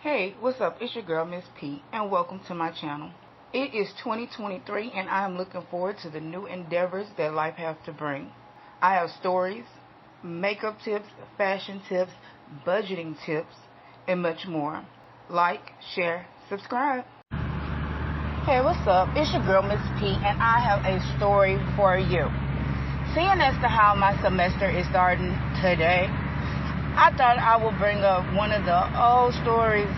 Hey, what's up? It's your girl, Miss P, and welcome to my channel. It is 2023, and I am looking forward to the new endeavors that life has to bring. I have stories, makeup tips, fashion tips, budgeting tips, and much more. Like, share, subscribe. Hey, what's up? It's your girl, Miss P, and I have a story for you. Seeing as to how my semester is starting today, I thought I would bring up one of the old stories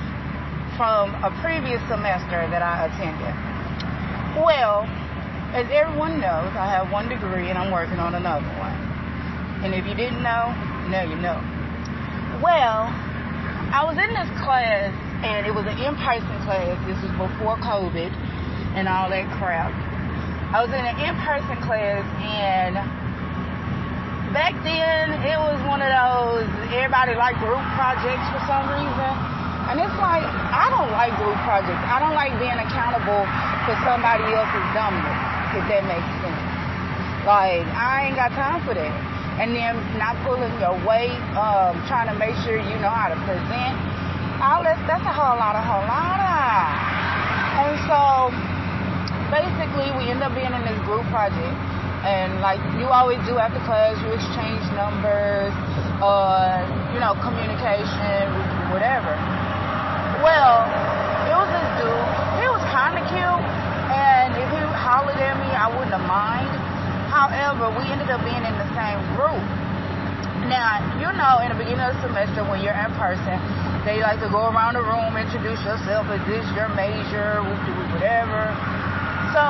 from a previous semester that I attended. Well, as everyone knows, I have one degree and I'm working on another one. And if you didn't know, now you know. Well, I was in this class, and it was an in-person class. This was before COVID and all that crap. I was in an in-person class, and back then, it was one of those, everybody liked group projects for some reason. And it's like, I don't like group projects. I don't like being accountable for somebody else's dumbness, if that makes sense. Like, I ain't got time for that. And then not pulling your weight, trying to make sure you know how to present. All that's a whole lot. And so, basically, we end up being in this group project. And like you always do after class, you exchange numbers, communication, whatever. Well, it was this dude. He was kind of cute, and if he hollered at me, I wouldn't have mind. However, we ended up being in the same group. Now, in the beginning of the semester, when you're in person, they like to go around the room, introduce yourself. Is this your major? Whatever. So,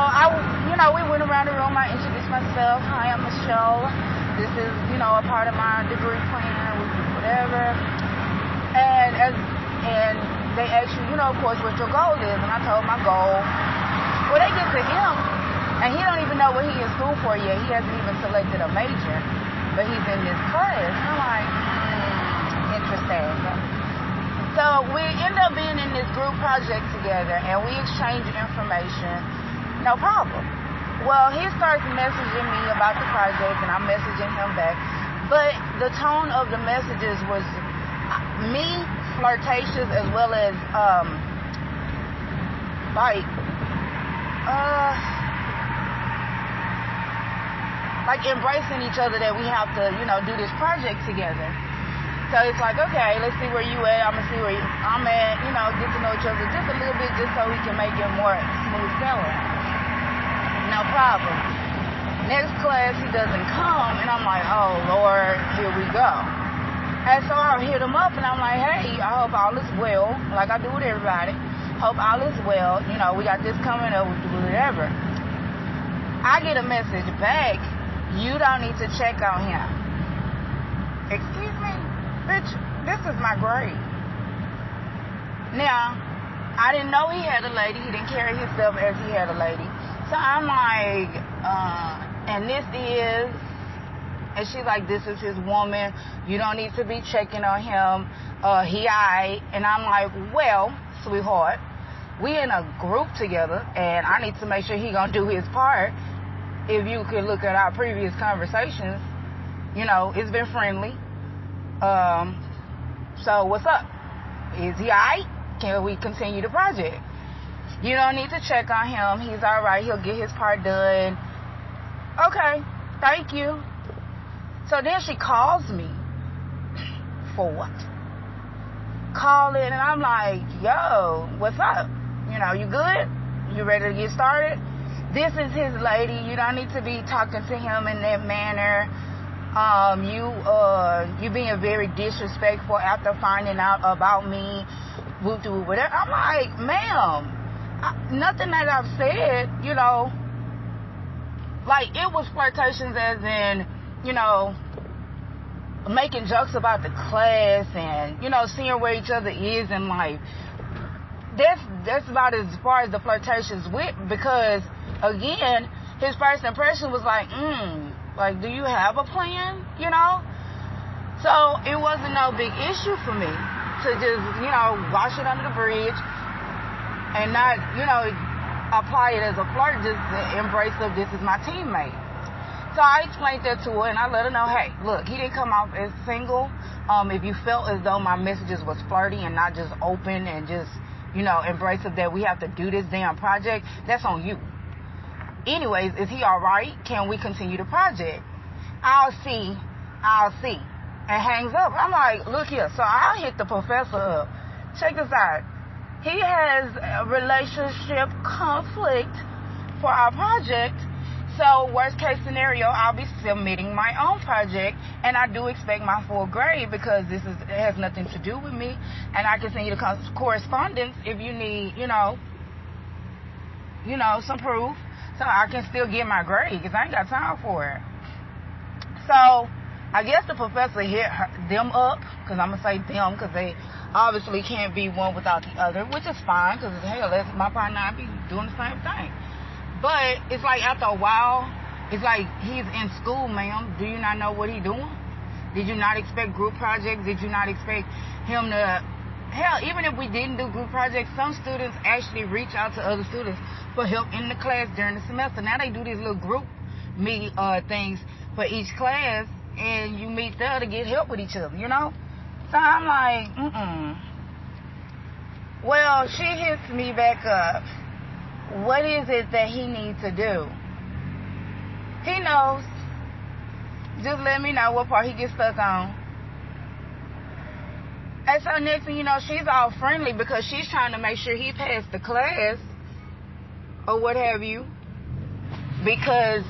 we went around the room. I introduced myself. Hi, I'm Michelle. This is, a part of my degree plan, whatever. And they asked you, of course, what your goal is. And I told my goal. Well, they get to him, and he don't even know what he in school for yet. He hasn't even selected a major, but he's in this class. I'm like, interesting. So we end up being in this group project together, and we exchange information. No problem. Well, he starts messaging me about the project, and I'm messaging him back. But the tone of the messages was me flirtatious, as well as embracing each other that we have to, do this project together. So it's like, okay, let's see where you at. I'm gonna see where I'm at. Get to know each other just a little bit, just so we can make it more smooth sailing. No problem. Next class, he doesn't come, and I'm like, oh, Lord, here we go. And so I hit him up, and I'm like, hey, I hope all is well, like I do with everybody. Hope all is well. We got this coming up, whatever. I get a message back, you don't need to check on him. Excuse me? Bitch, this is my grade. Now, I didn't know he had a lady. He didn't carry himself as he had a lady. So I'm like, and this is, and she's like, this is his woman. You don't need to be checking on him. And I'm like, well, sweetheart, we in a group together, and I need to make sure he gonna do his part. If you could look at our previous conversations, it's been friendly. So what's up? Is he alright? Can we continue the project? You don't need to check on him. He's all right. He'll get his part done. Okay, thank you. So then she calls me. For what? Calling, and I'm like, yo, what's up? You good? You ready to get started? This is his lady. You don't need to be talking to him in that manner. You being very disrespectful after finding out about me. Whatever. I'm like, ma'am. Nothing that I've said, it was flirtations as in, making jokes about the class and, seeing where each other is in life. That's about as far as the flirtations went, because, again, his first impression was like, do you have a plan, So it wasn't no big issue for me to just, wash it under the bridge. And not, apply it as a flirt, just the embrace of this is my teammate. So I explained that to her, and I let her know, hey, look, he didn't come off as single. If you felt as though my messages was flirty and not just open and just, embracive that we have to do this damn project, that's on you. Anyways, is he all right? Can we continue the project? I'll see. And hangs up. I'm like, look here. So I hit the professor up. Check this out. He has a relationship conflict for our project. So worst case scenario, I'll be submitting my own project, and I do expect my full grade because it has nothing to do with me, and I can send you the correspondence if you need, some proof, so I can still get my grade because I ain't got time for it. So I guess the professor hit them up, because I'm gonna say them because they obviously can't be one without the other, which is fine because hell, that's my partner. I be doing the same thing. But it's like after a while, it's like he's in school, ma'am. Do you not know what he's doing? Did you not expect group projects? Did you not expect him to... Hell, even if we didn't do group projects, some students actually reach out to other students for help in the class during the semester. Now they do these little group things for each class, and you meet there to get help with each other, So I'm like, Well, she hits me back up. What is it that he needs to do? He knows. Just let me know what part he gets stuck on. And so next thing you know, she's all friendly because she's trying to make sure he passed the class or what have you. Because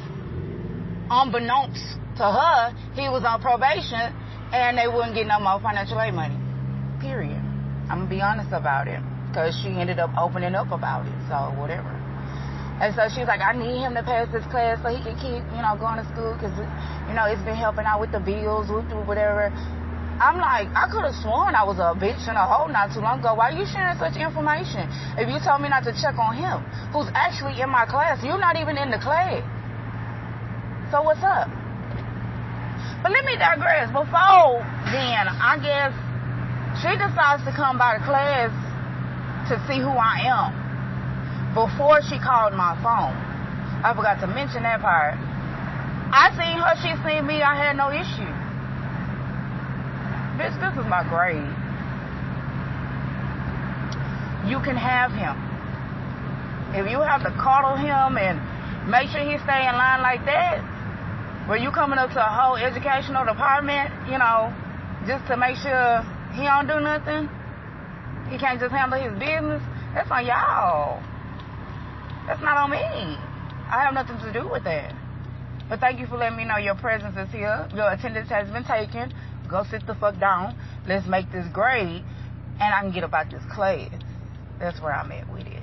unbeknownst to her, he was on probation and they wouldn't get no more financial aid money. Period. I'm going to be honest about it. Because she ended up opening up about it, so whatever. And so she's like, I need him to pass this class so he can keep, going to school because, it's been helping out with the bills, whatever. I'm like, I could have sworn I was a bitch and a hoe not too long ago. Why are you sharing such information? If you told me not to check on him, who's actually in my class, you're not even in the class. So what's up? But let me digress. Before then, I guess she decides to come by the class to see who I am before she called my phone. I forgot to mention that part. I seen her, she seen me, I had no issue. Bitch, this is my grade. You can have him. If you have to coddle him and make sure he stay in line like that, where you coming up to a whole educational department, just to make sure he don't do nothing, he can't just handle his business, that's on y'all. That's not on me. I have nothing to do with that. But thank you for letting me know your presence is here. Your attendance has been taken. Go sit the fuck down. Let's make this grade, and I can get about this class. That's where I'm at with it,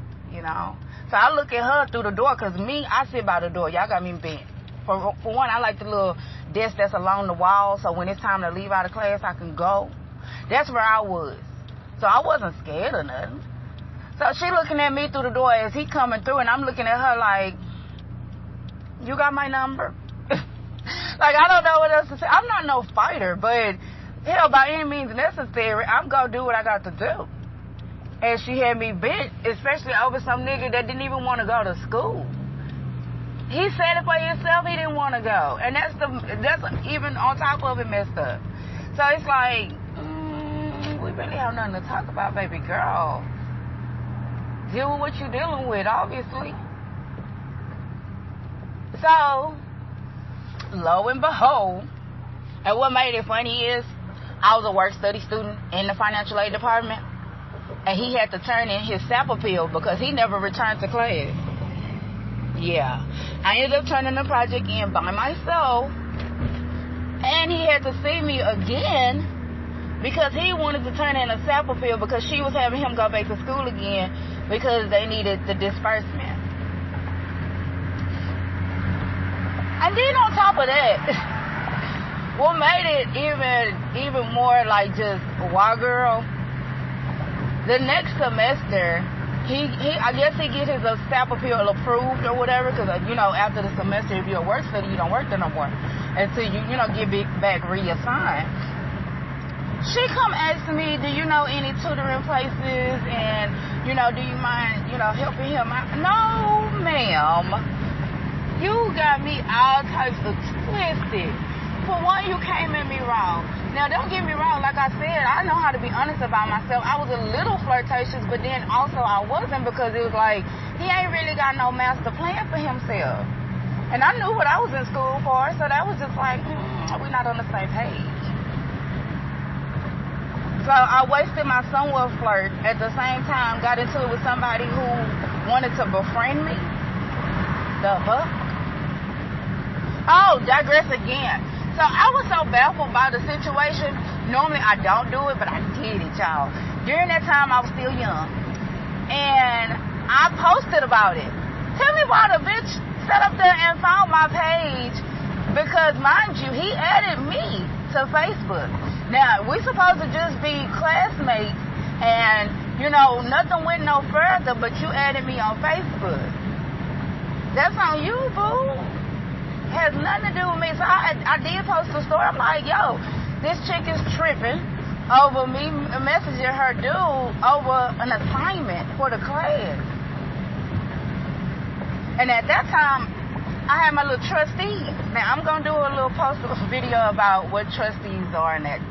So I look at her through the door, because me, I sit by the door. Y'all got me bent. For one, I like the little desk that's along the wall, so when it's time to leave out of class, I can go. That's where I was. So I wasn't scared or nothing. So she looking at me through the door as he coming through, and I'm looking at her like, you got my number? Like, I don't know what else to say. I'm not no fighter, but hell, by any means necessary, I'm going to do what I got to do. And she had me bent, especially over some nigga that didn't even want to go to school. He said it for himself, he didn't want to go. And that's even on top of it messed up. So it's like, we really have nothing to talk about, baby girl. Deal with what you're dealing with, obviously. So, lo and behold, and what made it funny is, I was a work study student in the financial aid department, and he had to turn in his SAP appeal because he never returned to class. Yeah. I ended up turning the project in by myself, and he had to see me again because he wanted to turn in a SAP appeal because she was having him go back to school again because they needed the disbursement. And then on top of that, what made it even more like just wild girl, the next semester, I guess he get his SAP appeal approved or whatever, because, after the semester, if you're a work study, you don't work there no more until you, get back reassigned. She come ask me, do you know any tutoring places, and, do you mind, helping him out? No, ma'am. You got me all types of twisted. For one, you came at me wrong. Now, don't get me wrong. Like I said, I know how to be honest about myself. I was a little flirtatious, but then also I wasn't, because it was like, he ain't really got no master plan for himself. And I knew what I was in school for, so that was just like, we're not on the same page. So I wasted my somewhat flirt. At the same time, got into it with somebody who wanted to befriend me. The fuck? Oh, digress again. So I was so baffled by the situation. Normally I don't do it, but I did it, y'all. During that time, I was still young. And I posted about it. Tell me why the bitch sat up there and found my page, because, mind you, he added me to Facebook. Now, we supposed to just be classmates, and, you know, nothing went no further, but you added me on Facebook. That's on you, boo. Has nothing to do with me. So I did post a story. I'm like, yo, this chick is tripping over me messaging her dude over an assignment for the class. And at that time, I had my little trustees. Now, I'm going to do a little post video about what trustees are and that.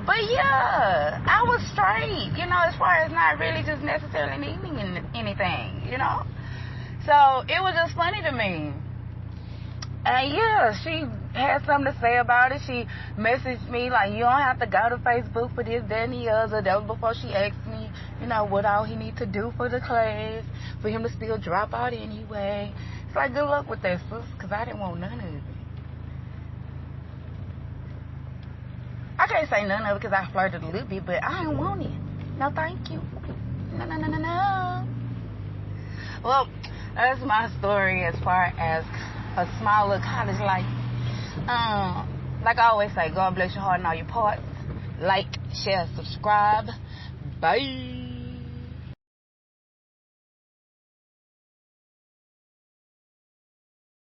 But, yeah, I was straight, you know, as far as not really just necessarily needing anything, you know. So, it was just funny to me. And, yeah, she had something to say about it. She messaged me, like, you don't have to go to Facebook for this, that, and the other. That was before she asked me, you know, what all he need to do for the class, for him to still drop out anyway. It's like, good luck with that, sis, because I didn't want none of it. I can't say none of it because I flirted a little bit, but I didn't want it. No, thank you. No. Well, that's my story as far as a small little college life. Like I always say, God bless your heart and all your parts. Like, share, subscribe. Bye.